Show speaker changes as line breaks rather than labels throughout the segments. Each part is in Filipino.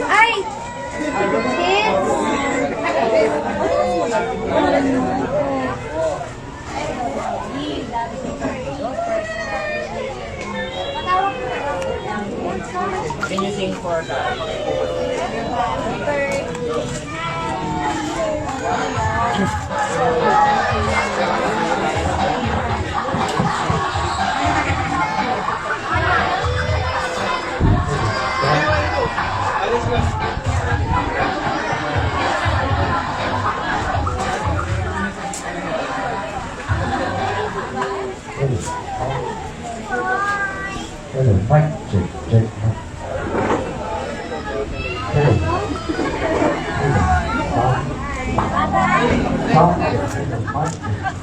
Ay! Kids!
Can you sing for that?
Hello, mic check, check. Hello. Sound check, hello, mic check.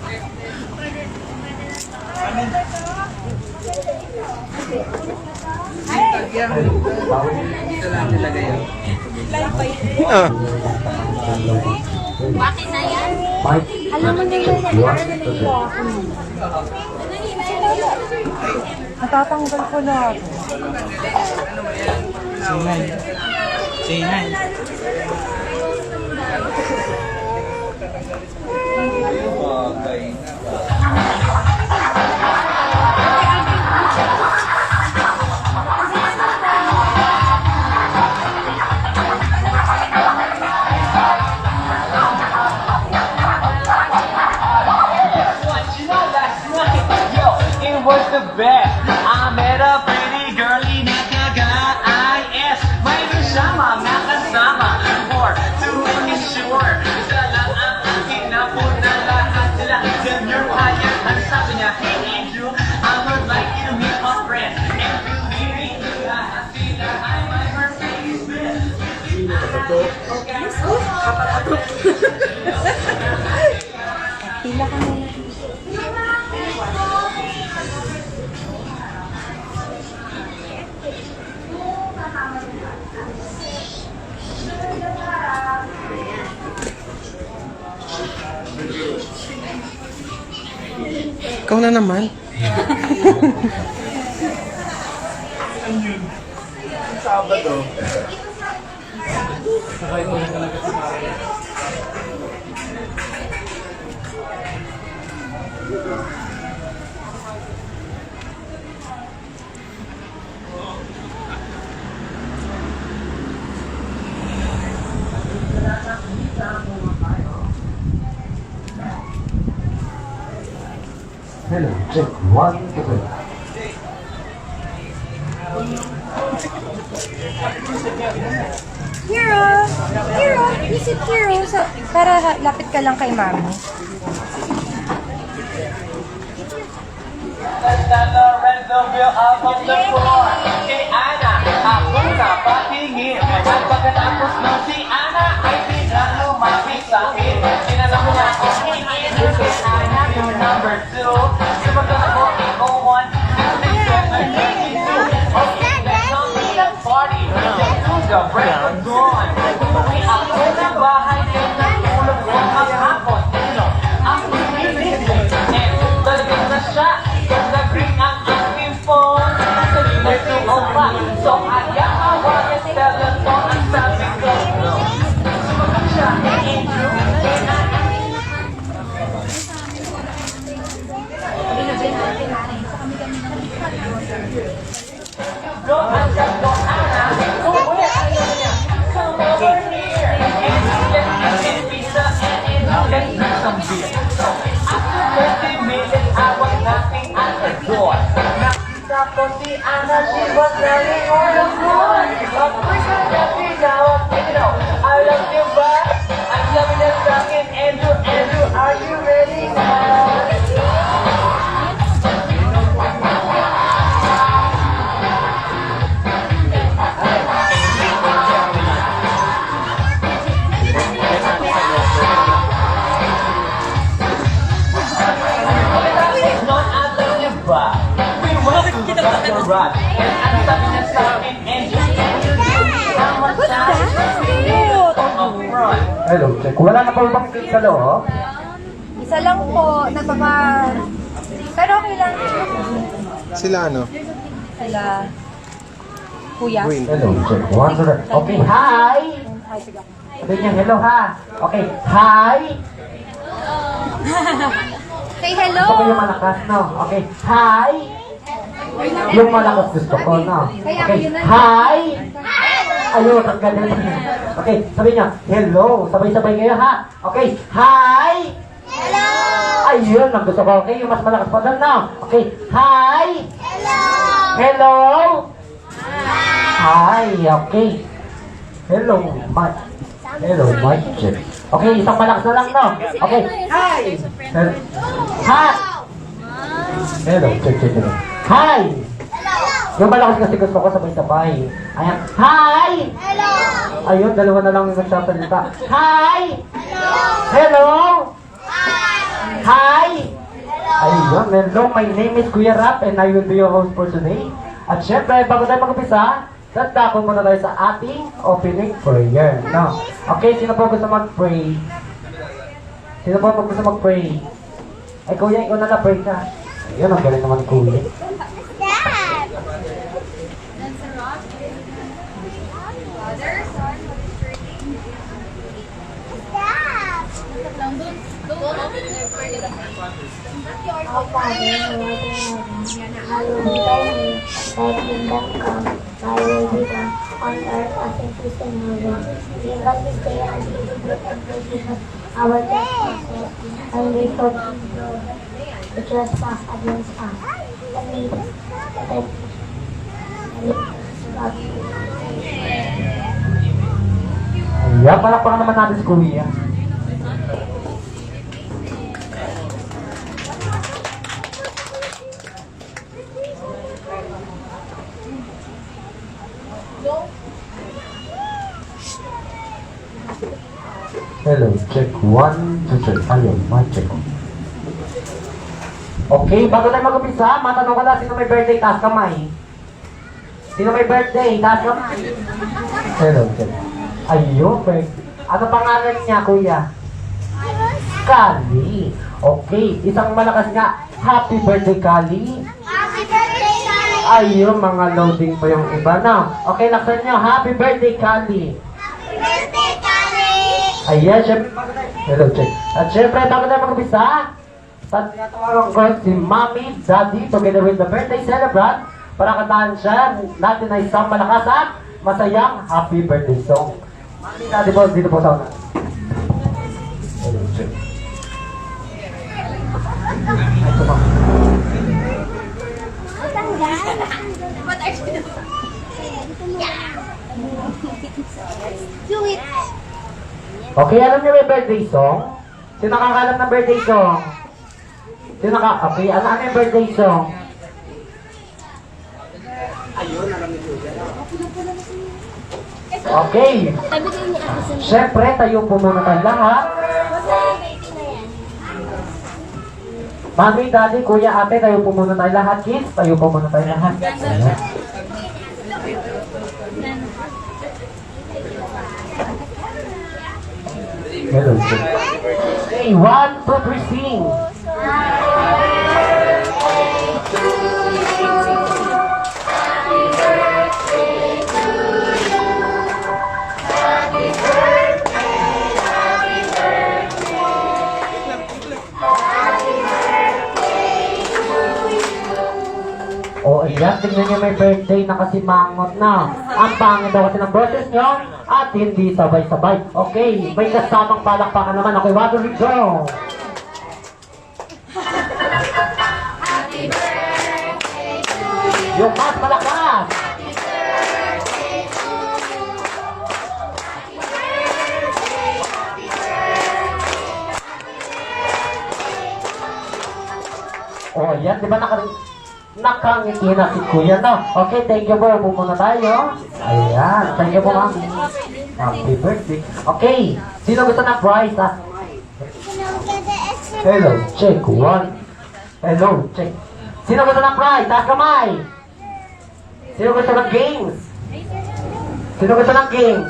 Bakit na yan?
Mic.
Alam mo na yun, narinig ko ako. Natatanggal ko lahat.
Say hi.
It was the best. I met a pretty girlie nagkaga-IS. May kasama, nakasama. For to make sure. Sala ang aking napuna lahat sila. Then you're hired. Ang sabi niya, hey Andrew, I would like you to meet my friend. And believe me, lahat sila ay my Mercedes Benz.
Pila ka muna.
Ikaw na naman.
Sabado.
Hello, check, 1, 2.
Kiro! Kiro! Visit Kiro! Para lapit ka lang kay mami.
Lorenzo up on the floor. Kay Ana, ako na patingin. At pagkatapos nun si Ana ay biglang lumapit sa akin. Tinanong niya ako, hey Andrew, kay Ana, you're number 2. Sumagot ako, ikaw 1. And they said, I'm 32. Okay, let's go to the party. Let's do the break of dawn. Umuwi ako ng bahay at natulog ko maghapon. Ang pinipilit. And talagang na siya. Nag-ring ang aking phone. Nag-ring to opa. So kaya awagin telephone. Ang sabi ko, no. Sumagot siya, hey Andrew, hey Ana. Go, Ana, umuwi ayaw niya. Come over here. And let's eat pizza and let's drink some beer. So after 30 minutes, I was knocking at the door. Nakita ko si Ana, she was selling all the floor. Of course, I'm happy now. You know, I love you back. I'm loving the second. Andrew, Andrew, are you ready now? Don't I love you back? We went to the Brad. And ang sabi niya sa akin,
What's that? Cute!
Hello, check. Wala na pa bang cake sa loob?
Isa lang po, pero okay lang.
Sila ano?
Sila, kuya.
Green.
Hello, check. 1, 2, 3. Okay, hi!
Hi, sige.
Sabi niya, hello ha. Okay, hi!
Say hello!
Gusto ko yung malakas, no? Okay, hi! Yung malakas gusto ko, no? Okay, hi! Ayun, ang ganda. Okay, sabi niya, hello. Sabay-sabay kayo, ha? Okay, hi!
Hello!
Ayun, ang gusto ko. Okay, yung mas malakas pa doon, no? Okay, hi!
Hello!
Hello! Hi, okay. Hello, Mike. Hello, Mike. Check. Okay, isang malakas na lang, no? Okay, hi! Hello. Hi! Hello, check, check, check. Hi! Yung malakas kasi gusto ko sabay-sabay. Ayan, hi!
Hello!
Ayun, dalawa na lang yung nagsasalita. Hi! Hello! Hi! Ayun, hello, my name is Kuya Rap and I will be your host for today. At syempre, bago tayo mag-upisa, tanda ko muna tayo sa ating opening prayer. No? Okay, sino po gusto mag-pray? Sino po gusto mag-pray? Ay, Kuya, ikaw na na-pray ka. Ayun, ang galing naman ni Kuya.
Our Father, who art in heaven, hallowed be thy name. Thy kingdom come, thy will be done, on earth as it is in heaven. Give us this day our daily bread and forgive us our trespasses, and we forgive those who trespass against us. And lead us not into temptation.
Ayan, palakpakan naman natin si Kuya. Hello, check 1, 2, 3. Ayun, mic check. Okay, bago tayo mag-upisa, matanong ka lang, sino may birthday? Taas kamay. Sino may birthday? Taas kamay. Hello, check. Ayun, birthday. Ano pangalan niya, Kuya? Kali. Okay, isang malakas nga. Happy birthday, Kali.
Happy birthday, Kali!
Ayun, mga loading pa yung iba na. Okay, laksan niyo. Happy birthday, Kali.
Happy birthday, Kali!
Ayan, syempre, hello, check. At syempre, bago tayo mag-umpisa, tinatawagan ko si Mommy, Daddy, together with the birthday celebrant, para kantahan siya, natin na isang malakas at masayang happy birthday song. Mommy, Daddy po, dito po sa una. Hello, check. Ay, ito pa.
What are you doing? Do it!
Okay, alam niyo may birthday song? Sino nakakalam ng birthday song? Okay, ano yung birthday song? Okay. Siyempre, tayo po muna tayo lahat. Mami, Daddy, Kuya, Ate, tayo po muna tayo lahat. Kids, tayo po muna tayo lahat. Ayan. Hello, sir. Okay, 1, 2, 3, sing. O, ayan, tingnan niyo may birthday na kasi mangot na. Ang pangit daw kasi ng boses niyo at hindi sabay-sabay. Okay, may kasamang palakpakan naman. Okay, what do we go? Yung mas malakas! Oh, yan, di ba nakangiti na si Kuya na? Okay, thank you po. Upo muna tayo. Ayan, thank you po, ma'am. Happy birthday. Okay, sino gusto ng prize? Ah? Hello, check. 1. Hello, check. Sino gusto ng prize? Taas kamay. Sino gusto ng games? Sino gusto ng games?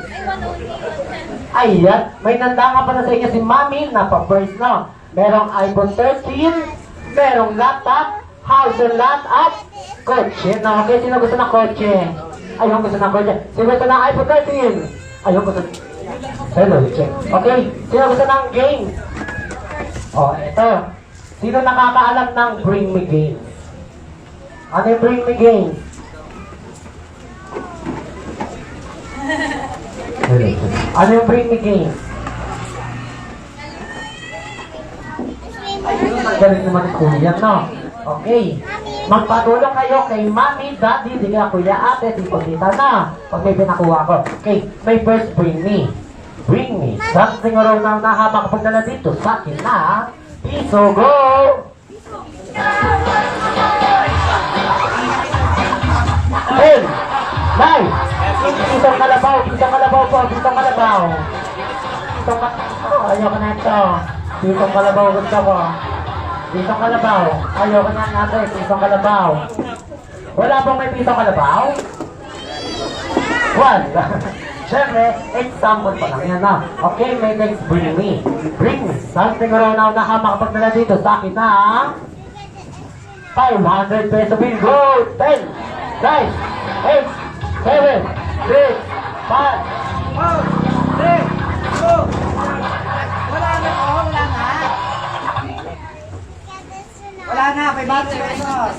Ayan, may nanda nga pala sa inyo si Mami, napa-first na. Merong iPhone 13, merong laptop, house and lot, at kotse. No, okay, sino gusto ng kotse? Ayun, gusto ng kotse. Sino gusto ng iPhone 13? Ayun, gusto. Hello, check. Okay, sino gusto ng games? Oh, ito. Sino nakakaalam ng Bring Me Games? Ano yung Bring Me Games? Ano yung Bring Me Games? Ayun, ang galing naman ni Kuya, no? Okay. Magpatulong kayo kay Mami, Daddy, di kaya Kuya, Ate, Tito, Tita na. Pag may pinakuha ko. Okay, may first Bring Me. Bring me something around na nahamak kapag nala dito sa akin na piso, go! Hey! Live! Pisong kalabaw po, pisong kalabaw. Pisong kalabaw, ayoko na ito. Pisong kalabaw gusto ko. Pisong kalabaw, ayoko na natin, pisong kalabaw. Wala bang may pisong kalabaw? Wala. Siyempre, example pa lang yan na. Okay, may next Bring Me. Bring Me something around now na hamak kapag nala dito sa akin na 500 peso bill. Go! 10, 9, 8, 7, 6, 5,
Wala na, 500 pesos.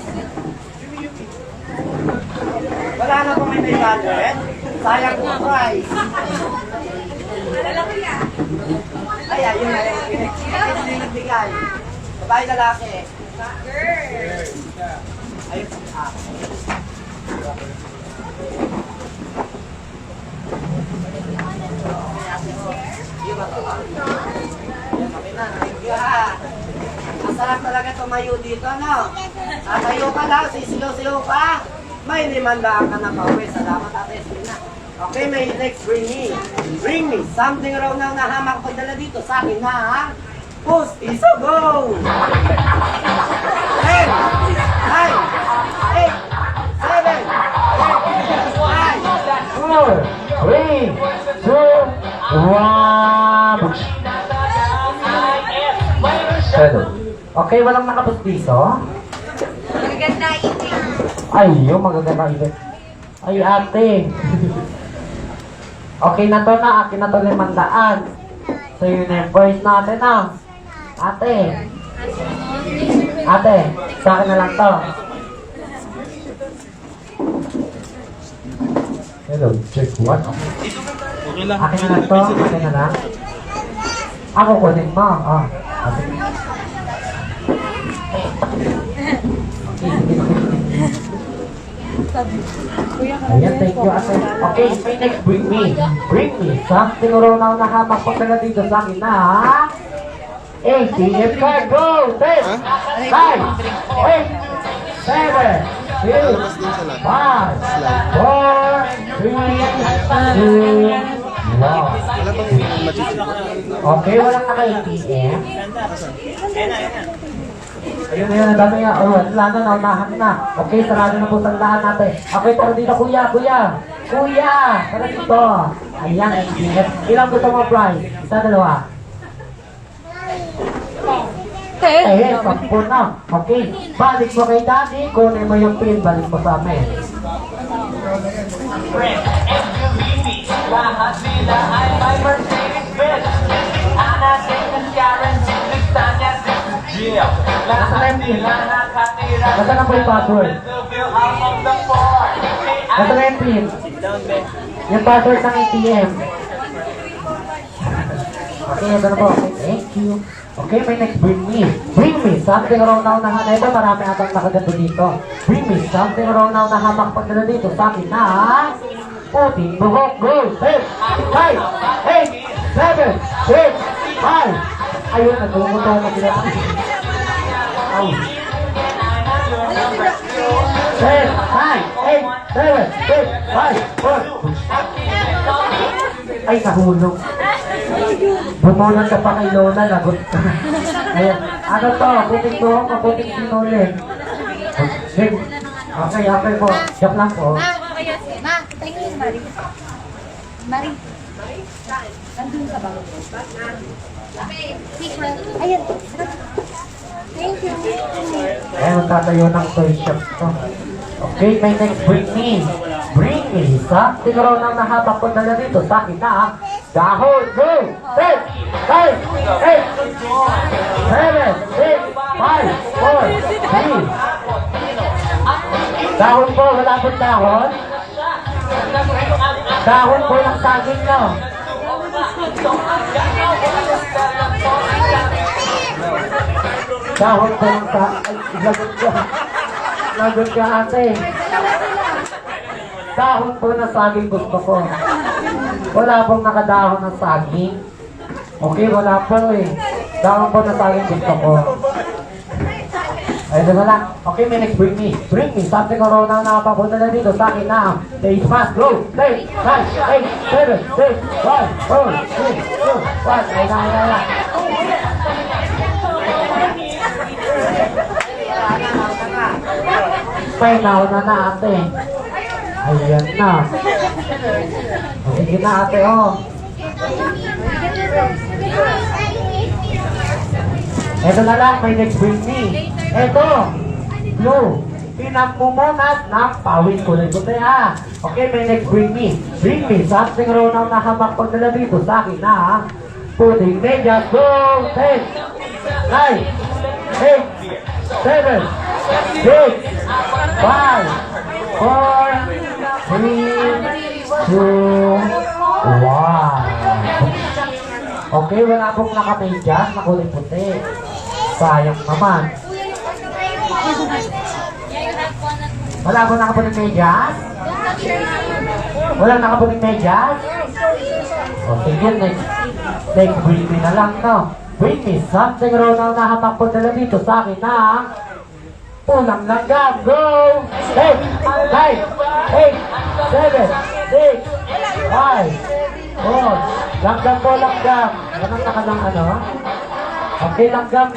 Wala na kung may 500. Sayang po price. Ay, ayun na. Hindi nagbigay. Babae lalaki. Ayun. Masarap talaga tumayo dito, no? Tatayo ka lang, sisiyo-siyo ka. May 500 ka na pauwi. Salamat, Ate Estina. Okay, may next Bring Me. Bring Me something raw na nahamak pagdala dito sa akin na post iso, go! 10, 9, 8, 7,
6, 5, 4, 3, 2, 1. Okay, walang nakapustiso?
Maganda ito.
Ay, yung magaganda event. Ay, ate. Okay na to na. Akin na to 500. So, yun yung voice natin na. Ate. Ate, sa akin na lang to. Hello, check what?
Okay lang.
Akin na lang to. Akin na lang. Ako kunin mo. Ah. Ate. Ayan, thank you, ate. Okay, may next Bring Me. Bring Me something around now na hamak pag nala dito sa akin na ATM card, go! 10, 9, 8, 7, 6, 5, 4, 3, 2, 1.
Wala bang machichip?
Okay, walang naka-ATM. Ayun na yun, ang dami nga. Oh, wala na, naunahan na. Okay, sarado na po sandahan natin. Okay, tara dito, kuya. Tara dito. Ayan, ingat. Ilang gusto mo, price? Isa, dalawa. 10, 10 na. Okay, balik mo kay daddy. Kunin mo yung pin, balik mo sa amin.
Friend, and you leave me. Lahat sila ay may Mercedes Benz. Ana, Jason, Karen, Tanya, Jill. Lahat sila nakatira.
Nasaan na po yung password? Nasaan na yung pin? Yung password ng ATM. Okay, ito na po. Okay, thank you. Okay, may next Bring Me. Bring Me something around now na hana. Ito, marami atang nakaganda dito. Bring Me something around now na hamak pag nila dito sa akin na puting buhok. Go! 10, 5, 8, 7, 6, 5. Ayun, nagtumutungo sila. Ay. 10, 9, 8, 7, 6, 5, 4. Ay, nahulog. Bumulan ka pa kay Lola, lagot. Ayan. Ano to? Puting buhok o puting sinulin? Okay, okay po. Joke lang po.
Ma, tingin Mari. Mari. Nandun sa bangko. Ayan. Thank you.
Eh, magtatayo ng toy shop to. Okay, may next bring me. Bring me. Siguro nang nahabak ko na dito sa akin na dahon, go! 10, 9, 8, 7, 6, 5, 4, 3. Dahon po, wala po dahon. Dahon po ng saging nyo. Dahon po ng saging. Ay, lagot ka. Lagot ka ate. Dahon po ng saging gusto ko. Wala pong nakadahon ng saging. Okay, wala po eh. Dahon po ng saging gusto ko. Ay, diba lang? Okay, may next bring me. Bring me. Sabi ko raw na nakapapunta na dito sa akin na. Face mask, go! 10, 9, 8, 7, 6, 5, 4, 3, 2, 1. Ay, na. May nauna na ate. Ayan na. O, sige na ate, oh. Ito na lang, may next bring me. Ito, blue. Pinagmumunas ng pawis kulay-kulay ha. Okay, may next bring me. Bring me. Something raw na nahamak pag nila dito sa akin na ha. Puting medyas, go! 10, 9, 8, 7, 6, 5, 4, 3, 2, 1. Okay, wala pong nakamedyas na kulay puti. Sayang naman. Wala pong nakaputing medyas? Walang nakaputing medyas? O sige, next bring me na lang, no? Bring me something raw na nahamak po nila dito sa akin na unang langgam, go! 10, 9, 8, 7, 6, 5, 4. Langgam po, langgam. Ganun na ka ng ano? Okay, langgam.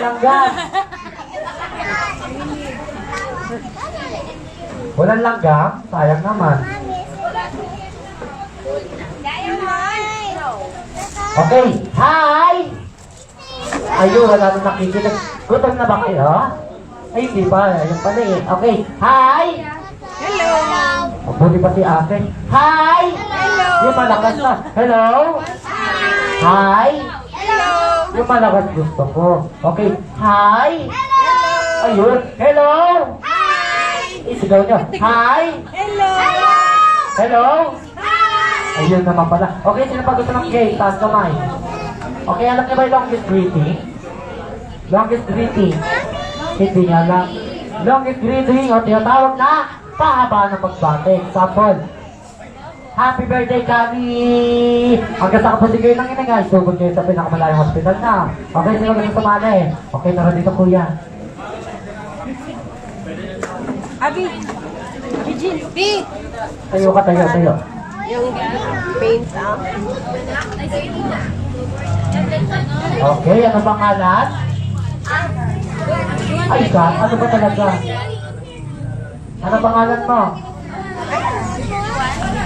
Walang langgam? Sayang naman. Okay, hi! Ayun, wala nang nakikinig. Gutom na ba kayo? Ay, hindi pa. Ayun pala eh. Okay, hi!
Hello.
Mabuti pa si ate. Hi!
Hello.
Yung malakas na. Hello? Hi!
Hello.
Yung malakas gusto ko. Okay, hi! Ayun, hello! Isigaw nyo. Hi!
Hello.
Hello? Ayun naman pala. Okay, sino pa gusto ng gay? Taas kamay. Okay, alam niyo ba yung longest greeting? Longest greeting. Hindi niya lang. Longest greeting o tinatawag na pahaba ng pagbate. Example. Happy birthday, Kami! Hanggang sa kapatid kayo ng inangay, sugod kayo sa pinakamalayong hospital na. Okay, sino gusto sumali? Okay, naroon dito kuya.
Abi. Eugene. B.
Tayo ka, tayo.
Yung paint,
Okay, ano pangalan? Ay, God, ano ba talaga? Ano pangalan mo?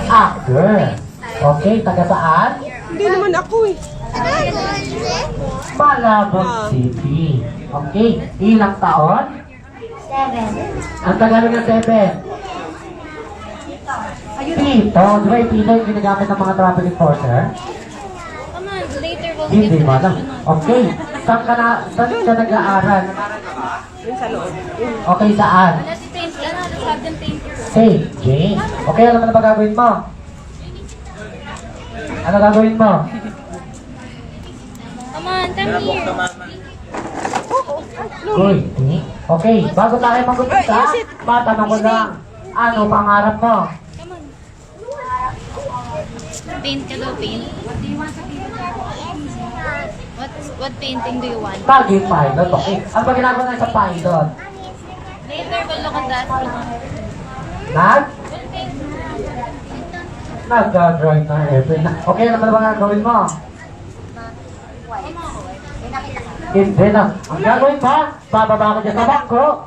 Actor. Okay, taga saan?
Hindi naman ako eh.
Malabon City. Okay, ilang taon?
7.
Ang Tagalog ng 7. Pito. Di ba yung pito yung ginagamit ng mga traffic enforcer?
Come on, later we'll
Hindi mo alam. Okay, saan ka nag-aaral? Okay, saan?
Let's paint, let's have them paint your room.
Hey, Jane. Okay, alam mo na ba gagawin mo? Ano gagawin mo?
Come on, come here.
Good. Okay, bago tayo mag-umpisa, matanong ko lang, ano pangarap mo?
Come on. Paint ka daw, paint. What do you want to paint? What painting do you want?
Bagay pilot, okay. Ano ba ginagawa na sa pilot?
Later we'll look at that. We'll paint.
Nag-drawing na airplane na. Okay, ano ba gagawin mo? Hindi na. Ang gagawin pa, bababa ko dyan sa bangko.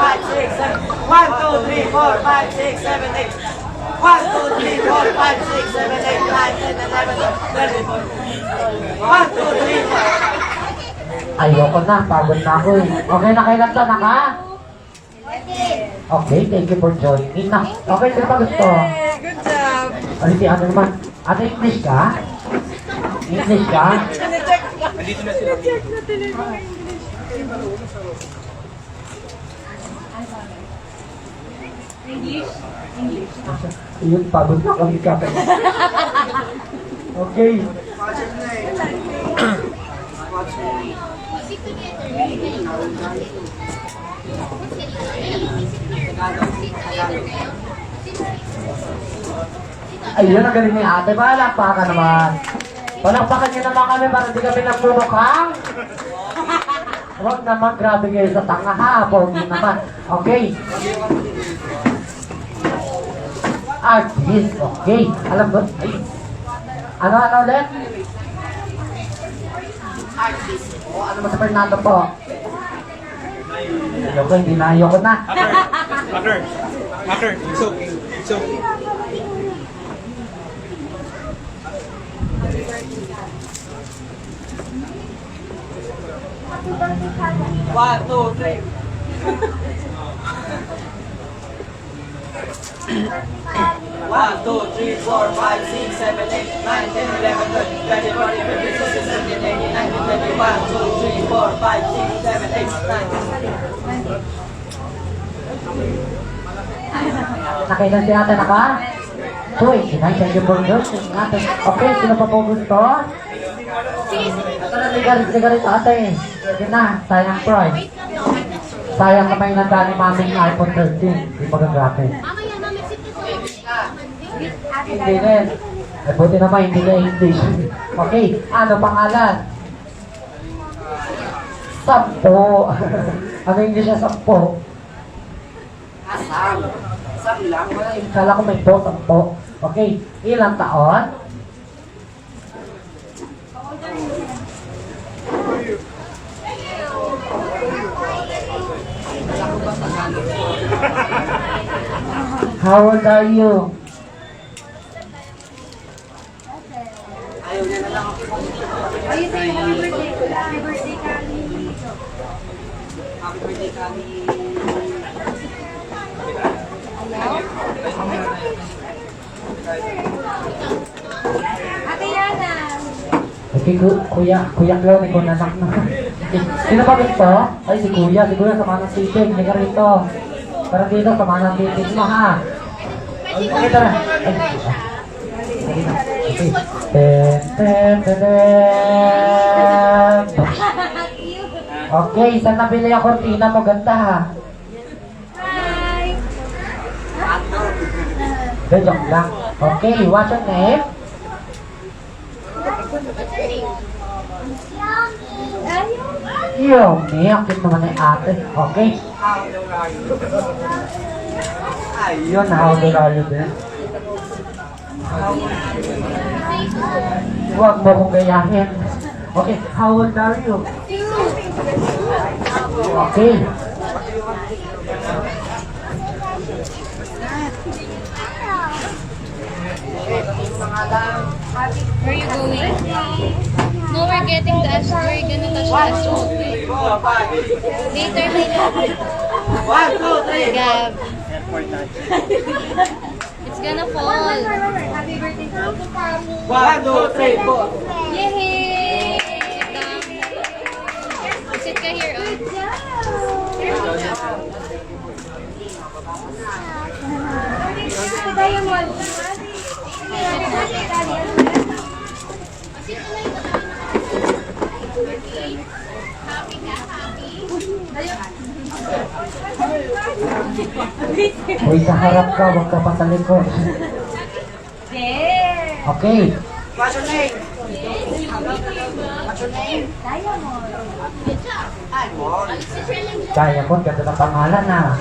5, 6, 7. 1, 2, 3, 4, 5, 6, 7, 8. 1, 2, 3, 4, 5, 6, 7, 8, 9, 10, 11, 12, 1, 2, 3, 4.
Ayoko na, pagod na ako eh. Okay na kailan to, naka? Okay, thank you for joining. Na, okay, sino pa gusto?
Good job.
Ano si ano naman? Ate, English ka? English ka?
Nandito na sila.
Yun, pagod na kami kape. Okay. Ayun, ang galing ni ate. Palakpakan naman. Palakpakan niyo naman kami para di kami nagmumukhang. Huwag naman, grabe kayo sa tanga ha. Pogi naman. Okay. Artist. Okay. Alam mo, ay. Ano ulit? Artist. O, ano mo sa Fernando po? Ayoko, hindi na. Ayoko na.
Hacker, it's okay. It's okay.
One, two, three. One, two, three, four, five, six, seven, eight, nine, 10, 11, 12, 20, 40, 50, 60, 70, 80, 90, 21, 2, 3, 4, 5, 6, 7, 8, 9.
Nakailan si ate na ka? 29, thank you for yours. Okay, sino pa po gusto? Ito na, sigarit ate. Sige na, sayang price. Sayang kamay na dali maming iPhone 13. Hindi magagamit. Hindi rin. Ay, buti naman, hindi na English. Okay, ano pangalan? Sampo. Ano English na sampo?
Asam. Asam lang.
Kala ko may po, sampo. Okay, ilang taon? How old are you?
Ayaw niya na lang ako.
Ayun sa'yo, happy birthday. Happy birthday, Kali.
Happy birthday, Kali.
Ate Yana.
Okay, Kuya Clown, ikaw na nak na. Sino ba ito? Ay, si Kuya sama ng titig, hindi ka rito. Pero dito, sama ng titig mo ha. Okay, tara. Ay, sige na. Okay. Ten. Okay, saan nabili ang kortina mo? Ganda ha.
Hi.
De, joke lang. Okay, what's your name? Yomi, ang cute naman ni ate. Okay. Ayun, how old are you din? Huwag mo kong gayahin. Okay, how old are you? Okay.
Where are you going? No, we're getting the we're gonna touch the astronaut. Later, later.
1, 2, 3.
Gab. It's gonna fall.
Happy birthday, Kali.
1, 2, 3, 4.
Yay! Sit ka here, oh.
Diamond.
Uy, sa harap ka, huwag ka pa sa likod. Okay.
What's your name? What's your name?
Kaya mo, ganda ng pangalan na.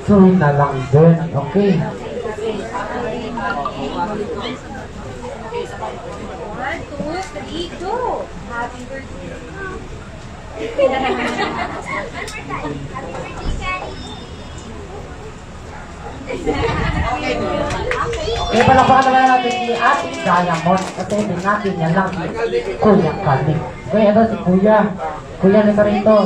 So na lang din, okay.
1, 2, 3, go! Happy birthday.
Okay.
Okay, palakpakan naman natin si Ate Diamond. Kasi hindi natin yan lang si Kuya Kalik. Okay, ito si Kuya. Kuya nito rito.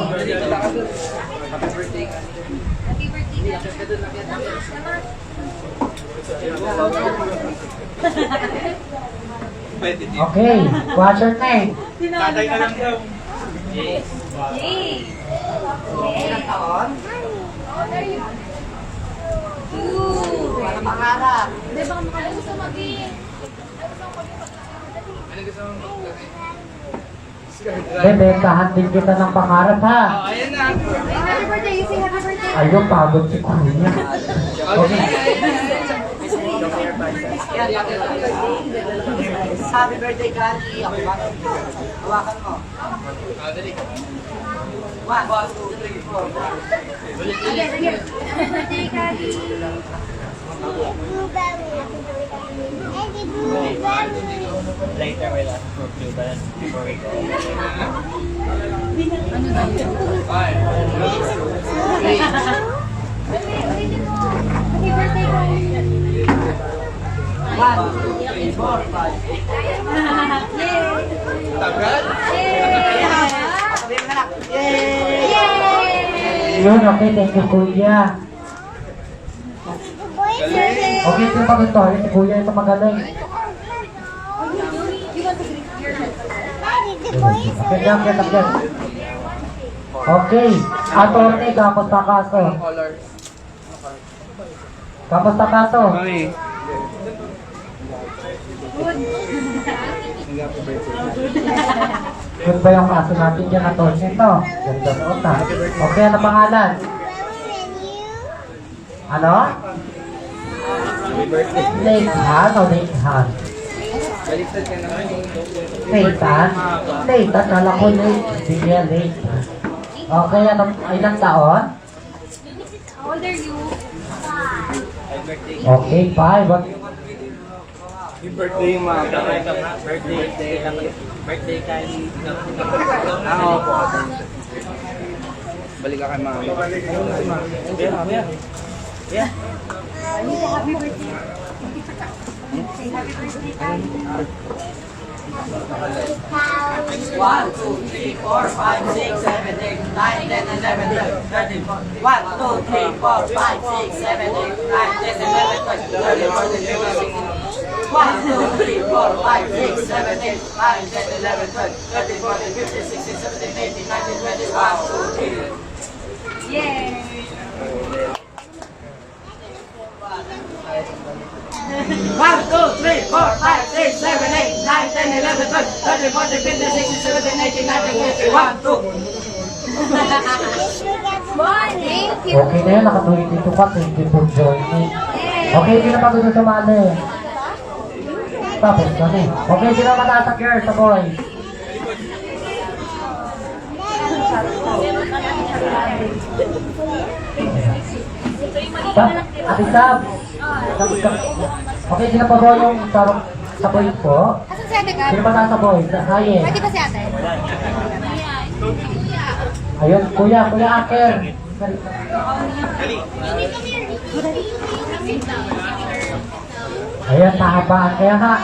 Pwede din.
Okay, what's your name?
Tatay na lang daw.
Ilang taon? Para pangarap.
Hindi, baka makalimutan sa mag-i.
Bebentahan din kita ng pangarap ha.
Ayan na.
Happy birthday, sing happy birthday.
Ayun, pagod si Kuya. Okay.
Happy birthday, Kali. Okay ba? Hawakan mo. 1, 2, 3, 4.
Birthday, Kali.
Later we'll ask for blue balance before we go.
Happy birthday, Kali.
1, 2, 3, 4, 5.
Tagal?
Sabihin mo na lang. Yay!
Yun, okay, thank you Kuya. Okay, ito yung pag-story si Kuya, ito magaling. Okay, jump, get up, get. Okay, attorney, kamusta kaso?
Colors.
Kamusta kaso?
Mami. Happy birthday.
Yun ba yung kaso natin dyan, attorney? Ito, ganda noon na. Okay, ano pangalan? Ano?
Happy birthday.
Nathan o Nathan?
Baliktad ka naman.
Nathan? Nathan, kala ko Nathan. Sige, Nathan. Okay, ilang taon?
How old are you?
Happy birthday.
Okay, 5. What?
Happy birthday, ma.
Birthday. Birthday Kali.
Opo. Balik ka kay mami.
Yeah.
Happy birthday. Say happy birthday, Kali.
1, 2, 3, 4, 5, 6, 7, 8, 9, 10, 11, 12, 13, 14. 1, 2, 3, 4, 5, 6, 7, 8, 9, 10, 11, 12, 13, 14, 15, 16. 1, 2, 3, 4, 5, 6, 7, 8, 9, 10, 11, 12, 13, 14, 15, 16, 17, 18, 19, 20, 1, 2, 3.
Yay!
1, 2, 3, 4, 5, 6, 7, 8, 9, 10, 11, 12, 13, 14, 15, 16, 17, 18, 19, 20, 1, 2.
Thank you.
Okay na yun, nakatuloy dito ka. Thank you for joining. Okay, hindi na pagod na sumali. Tapos kami. Okay, hindi na mataas ang girls, sa boys. Ate Sab. Okay, sino pa po yung sa boys po?
Asan si ate, Kali?
Sino pa tayo sa boys? Haye.
Pwede ba si ate?
Ayun, kuya Aker. Ayan, nakabaan kaya ha.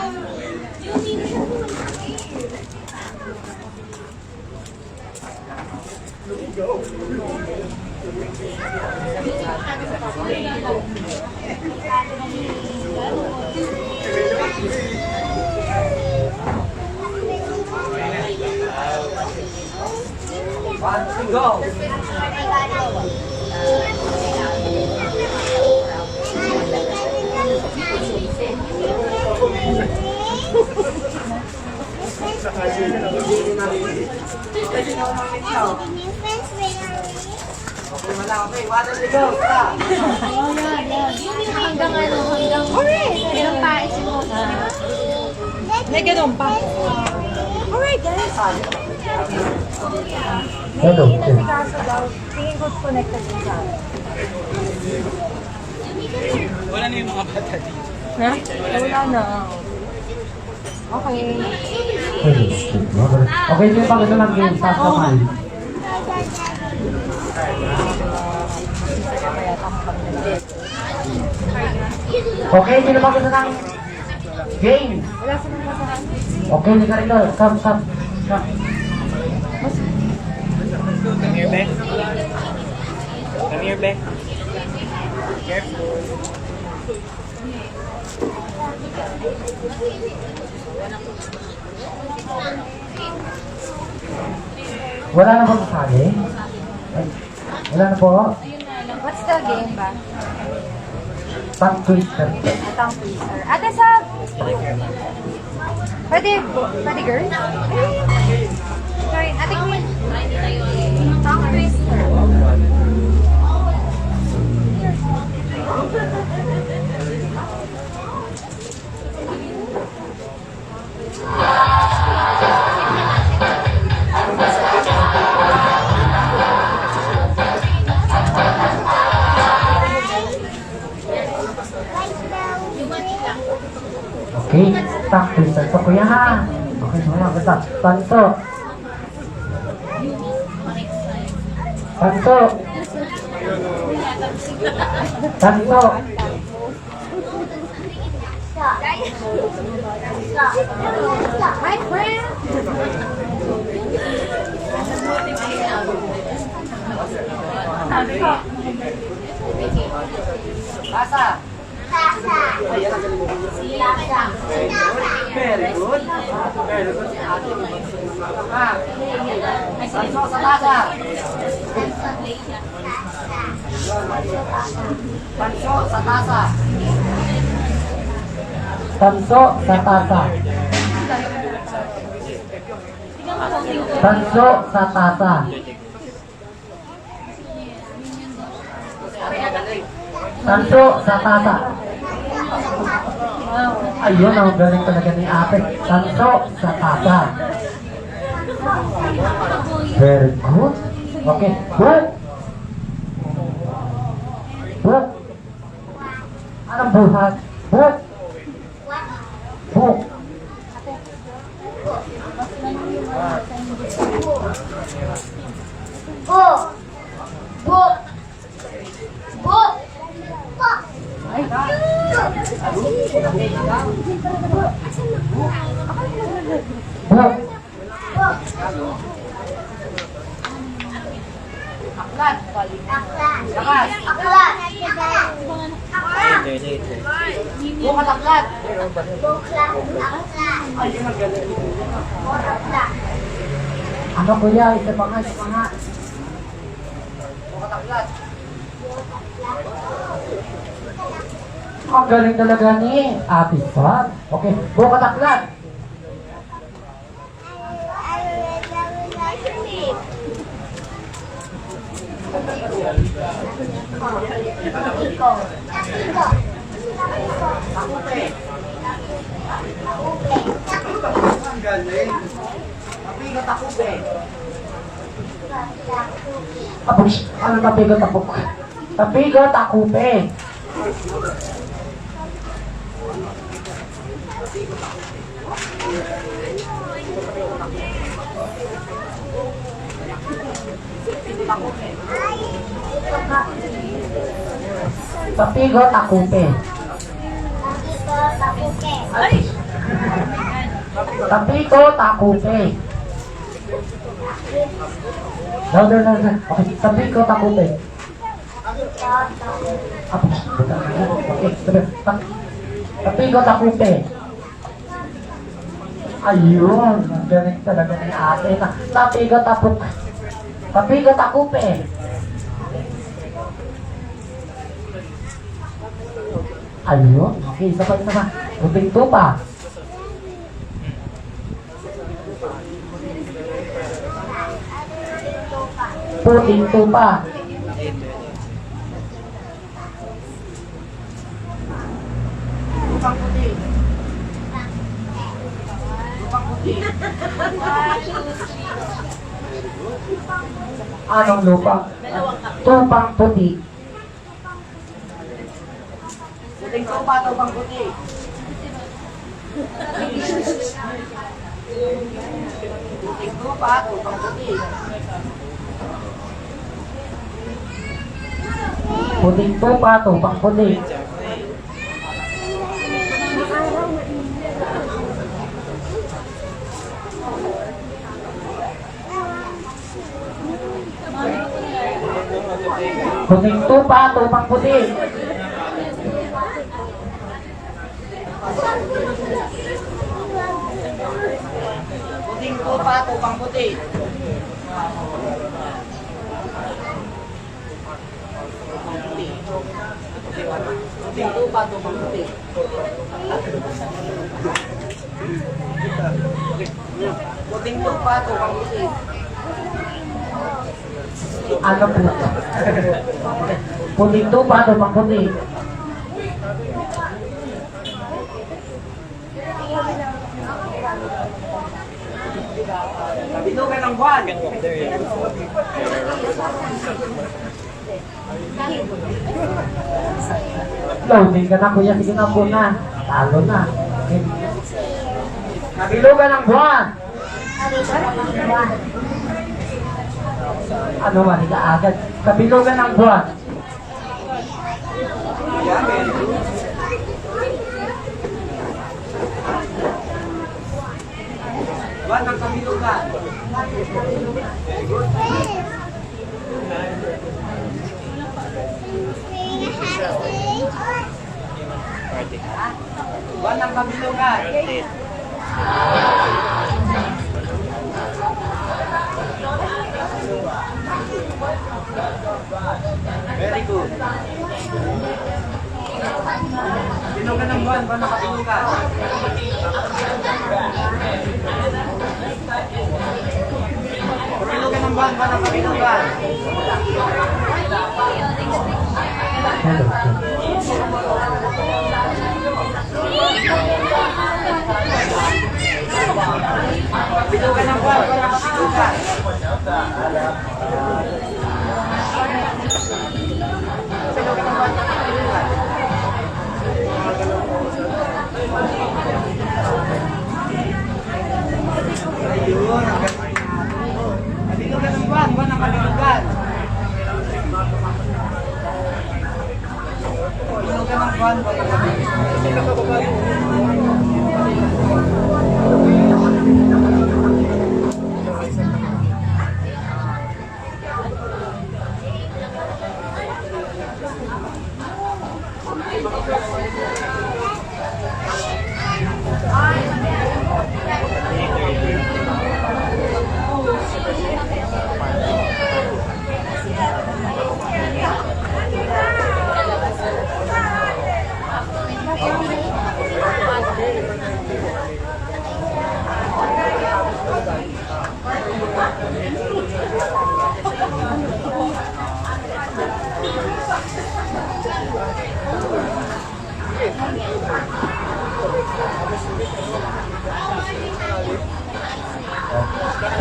One, two, go. Pwede na umamin ka. Okay, wala. Okay, one, two, go. Stop.
Hanggang ano, hanggang... Ilang pais mo?
May ganun pa. Alright, guys.
Hello.
Kaso daw, tingin ko connected din sa akin.
Wala na yung mga bata dito.
Ha? Wala na. Okay.
Okay, sino pa gusto ng game? Sasamal. Okay, sino pa gusto ng game? Okay, hindi ka rin doon. Come.
Come here, Beck. Come here, Beck. Careful.
Wala na bang kasali? Ay, wala na po.
What's the game ba?
Tongue twister.
Tongue twister. Ate sa... Pwede girl? Sorry, ate Queen. Tongue twister.
Okay, tongue twister. So, kuya ha. Okay, wala. Basta. Tanto. Tanto. Tanto.
My friend!
Tasa. Ayan ang galing mo. Very good. Very good si ate. Tanso sa tasa. Tanso sa tasa.
Tanso sa tasa. Tanso sa tasa. Tanso sa tasa. Ayun, ang galing talaga ni ate. Tanso sa tasa. Very good. Okay. Book. Book. Anong buhat? Book. Book.
Book. Book. Book.
Book.
Aklat.
Aklat.
Lakas.
Aklat.
Later.
Bukat aklat.
Buklat. Aklat.
Ayun ang galing.
Aklat.
Ano kuya? Isa pa nga, isa pa nga.
Bukat aklat.
Ang galing talaga ni Ate Sat. Okay, bukat aklat.
Ang galing. Mabigat ako, be.
Tapos, ano tapigot ako? Tapigot ako, pe. Tapigot ako, pe. Tapigot ako, pe. Louder. Okay, tapigot ako, pe. Okay, tapigot ako, pe. Ayun, ang galing talaga ni ate na tapigot ako. Tapigot ako, pe. Ayun, okay, isa pa. Puting tupa. Puting tupa.
Lupang puti. Lupang puti.
Anong lupa? Tupang puti.
Puting tupa, tupang puti. Puting tupa, tupang puti.
Puting tupa, tupang puti. Puting tupa, tupang puti.
Puting tupa, tupang puti. Puting tupa, tupang puti. Puting tupa, tupang puti.
Ano po? Puting tupa, tupang puti.
Kabilugan ng buwan.
Loading ka na kuya, sige na po na. Talo na. Okay. Kabilugan ng buwan. Ano man, higa agad. Kabilugan ng buwan.
Buwan ng kabilugan. Buwan ng kabilugan. Very good. Kabilugan ng buwan, buwan ng kabilugan. Kabilugan ng buwan, buwan ng kabilugan.
Hello.
Kabilugan ng buwan, buwan ng kabilugan. Kabilugan ng buwan, buwan ng kabilugan. Ayun, ang ganda. Kabilugan ng buwan, buwan ng kabilugan. Kabilugan ng buwan, buwan ng kabilugan.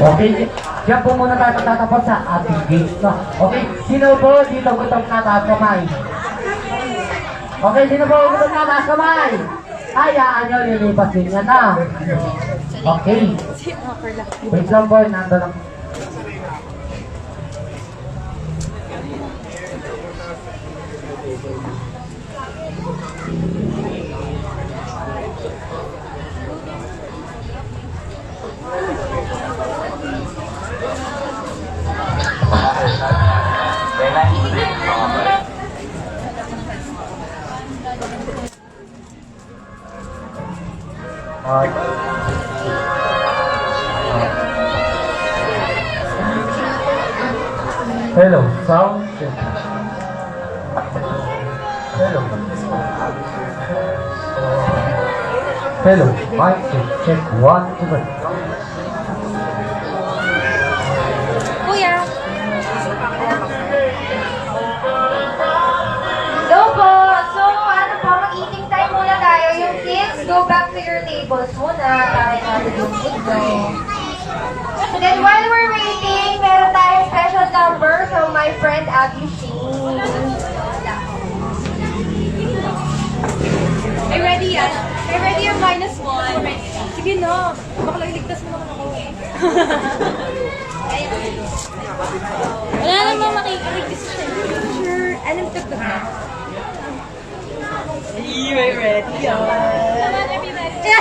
Okay, diyan po muna tayo magtatapos sa ating game, no? Okay, sino po dito gutom na taas kamay? Okay, sino po gutom na taas kamay? Hayaan nyo, lilipas din yan na. Okay. Wait lang po, nando lang. Hello, sound check. Hello. Hello, mic check. 1, 2, 3.
Kuya. Go po. So, ano po, mag-eating time muna tayo. Yung kids, go back to your tables muna. Kaya natin yung signal. Then while we're waiting, meron tayong special number from my friend Abby Sheen.
Ay, ready yan? Ay, ready yung -1. Sige na. Baka lang iligtas mo naman ako. Wala namang makikiligtas siya. Sure. Anong tugtog na?
We're ready,
Naman, everybody.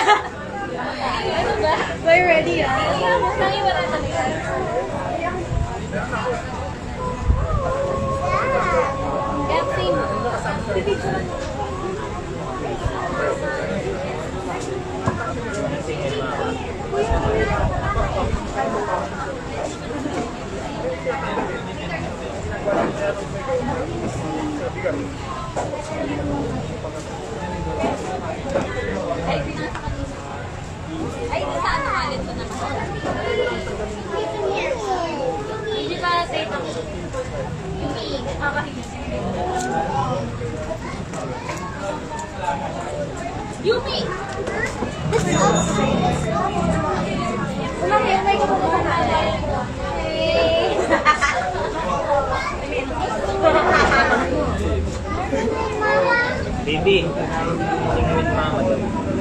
Ano ba? We're ready, Sangi wala na. Ay, sa ano ulit ko na? Hindi pa say ito. Yumi!
May kumunta sa natin.
Baby, sing with mama.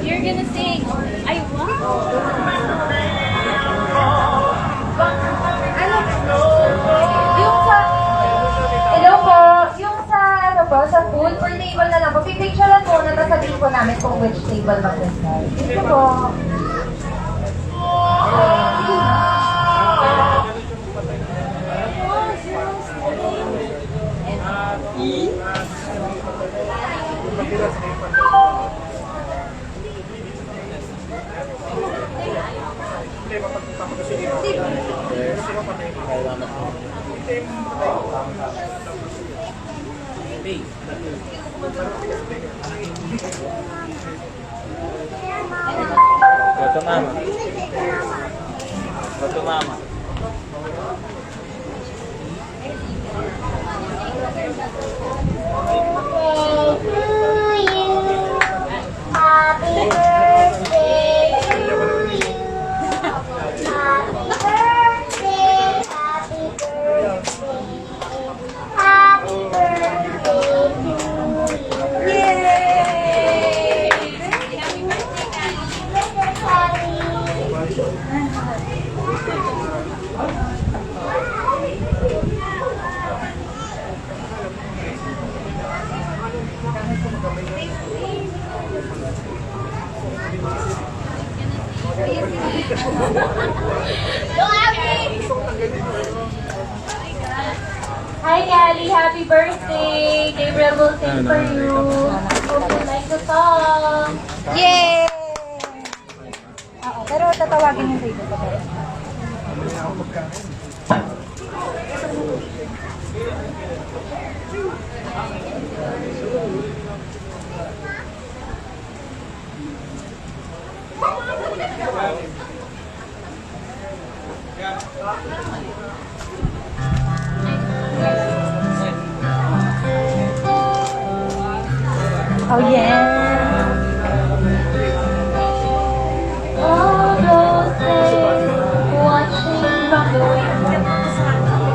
You're gonna sing. Ay, wow!
Yung sa... Hello po. Yung sa, ano po, sa food, per table na lang po. Pipicturean po na sasabihin po namin kung which table mag-decide. Ito po.
Go to mama. Go to mama.
Happy birthday to you. Happy birthday, happy birthday. Happy birthday to you.
Yay! Hi, Callie. Happy birthday. Gabriel will sing for you. Hope you like the song. Yay! Oo, pero tatawagin yung table ko. Oh yeah. All those days watching from the windows,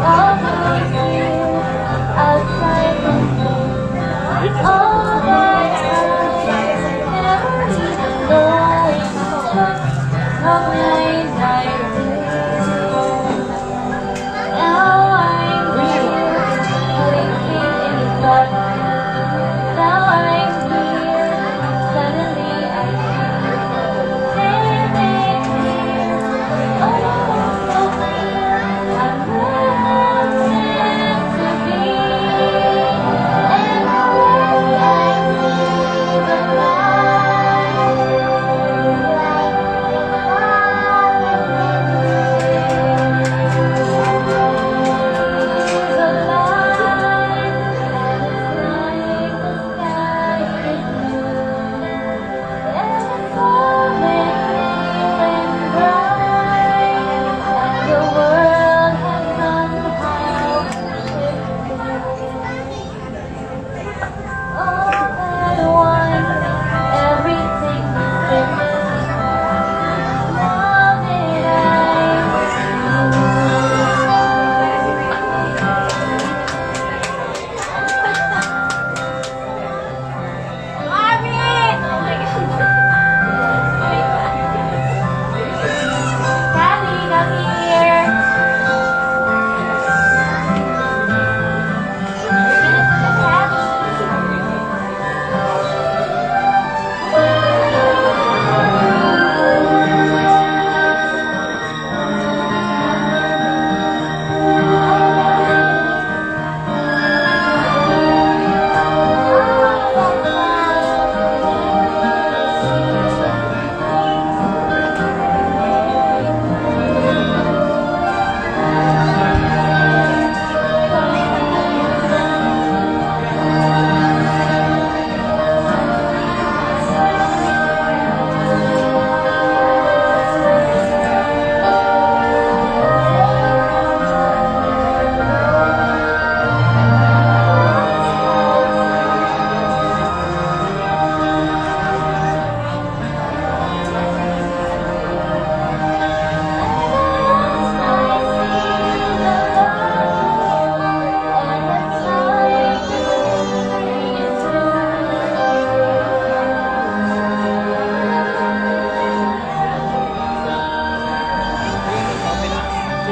all those years outside the door, all that I never even knowing just how blind I was. Now I'm here, blinking in the dark. Now I'm here,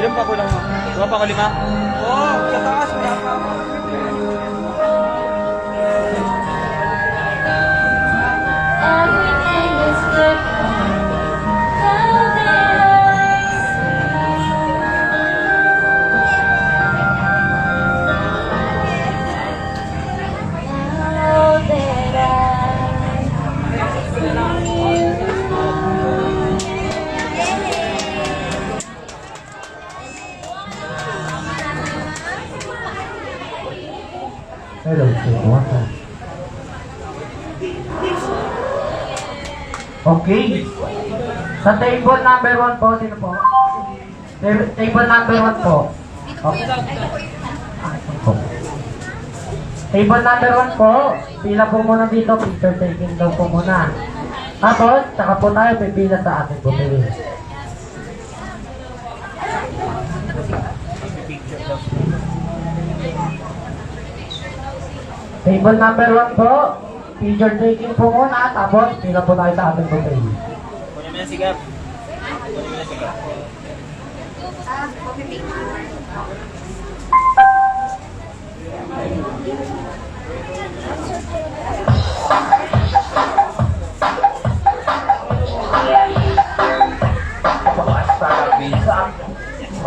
Ilan pa kulang mo? Dua pa ko 5?
Oo, sa taas, wala pa.
Everything is different now that I see. Now
Hello, sir. Okay. Sa table number 1 po, sino po? Table number 1 po. Okay. Po. Table number 1 po. Pila po muna dito. Picture taking daw po muna. Tapos, saka po tayo pipila sa ating bumili. Table number 1 po. Picture taking po muna. Tapos, pila po tayo sa ating bumili.
Kunin mo na sigap. Kunin mo na sigap.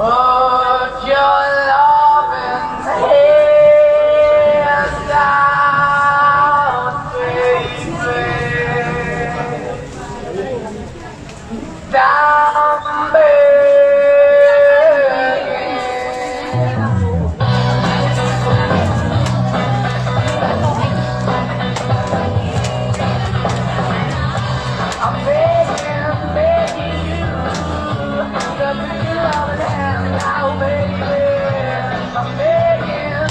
Put your loving hands out, baby. Down, I'm begging you to put your loving hands out, baby. I'm begging you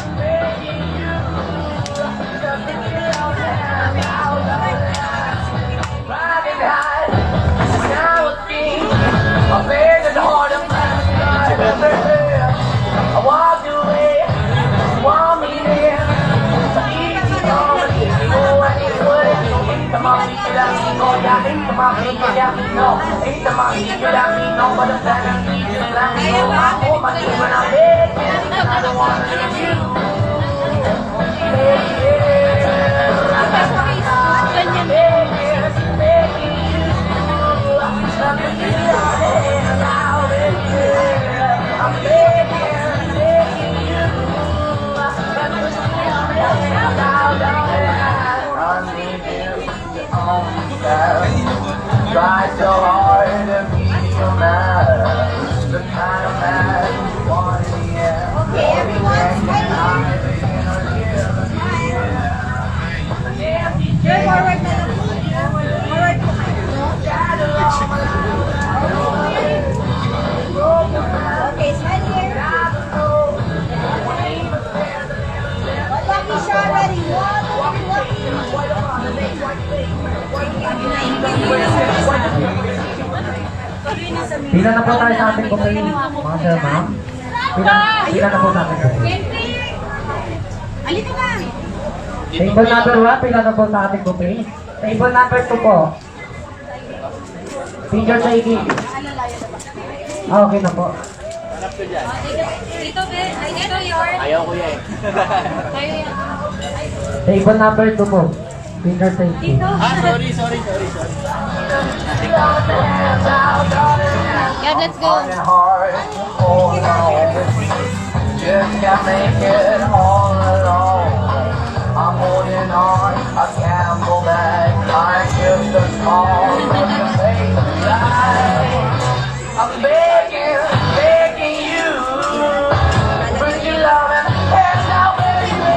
to put your loving hands out, riding high, now a king, a bed and heart of I walked away, want me there, so easy on me, oh, I need what ain't the mommy that me know, yeah, ain't the mommy that me know, ain't the mommy that me know, but I'm sad and need you, let me know, I hold my team when I'm begging, I don't wanna leave you, begging you, let me get your hand out, baby, I'm begging you, let me get your hand out, I need you to understand. Try so hard to be your man, the kind of man you want in the end. Okay, everyone, forward po kayo. Okay, smile here. Lucky shot, ready?
Pila na po tayo sa ating bumili. Mga sir, ma'am. Pila na po sa ating bumili.
Alito ka!
Table number 1, pila na po sa ating bumili. Table number 2 po. Picture taking. Okay na po.
Dito, be. Ay, dito, yun.
Ayaw ko yan.
Tayo yan.
Table number 2 po. Picture taking.
Sorry.
Yeah, let's go.
Hard, hold on. Just can't make it all alone. I'm holding on, I can't go back. I just a call from your face tonight. I'm begging you. Bring your love and hands out, baby.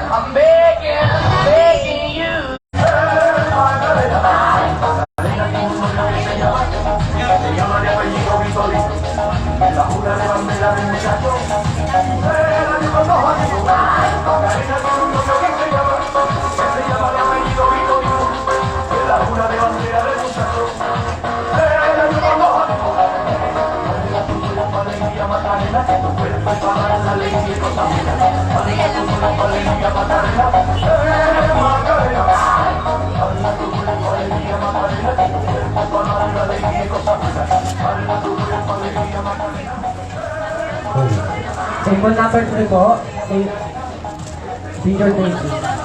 I'm begging you.
Table number 3 po. Peter Daisy.